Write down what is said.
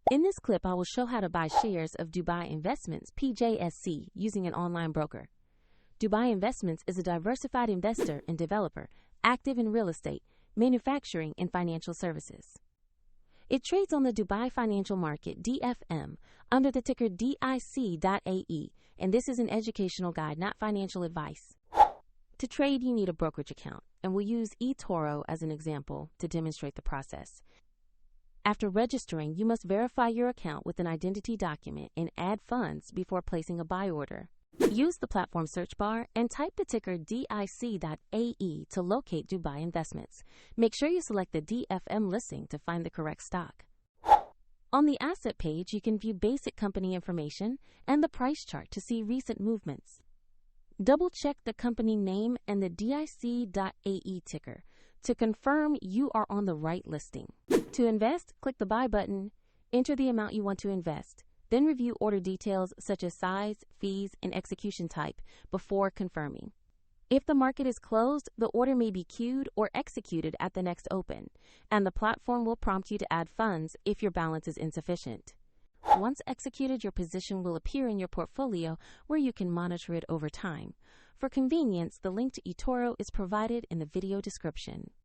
In this clip, I will show how to buy shares of Dubai Investments PJSC using an online broker. Dubai Investments is a diversified investor and developer active in real estate, manufacturing, and financial services. It trades on the Dubai Financial Market (DFM) under the ticker DIC.AE, and this is an educational guide, not financial advice. To trade, you need a brokerage account, and we'll use eToro as an example to demonstrate the process. After registering, you must verify your account with an identity document and add funds before placing a buy order. Use the platform search bar and type the ticker DIC.AE to locate Dubai Investments. Make sure you select the DFM listing to find the correct stock. On the asset page, you can view basic company information and the price chart to see recent movements. Double-check the company name and the DIC.AE ticker to confirm you are on the right listing. To invest, click the buy button, enter the amount you want to invest, then review order details such as size, fees, and execution type before confirming. If the market is closed, the order may be queued or executed at the next open, and the platform will prompt you to add funds if your balance is insufficient. Once executed, your position will appear in your portfolio where you can monitor it over time. For convenience, the link to eToro is provided in the video description.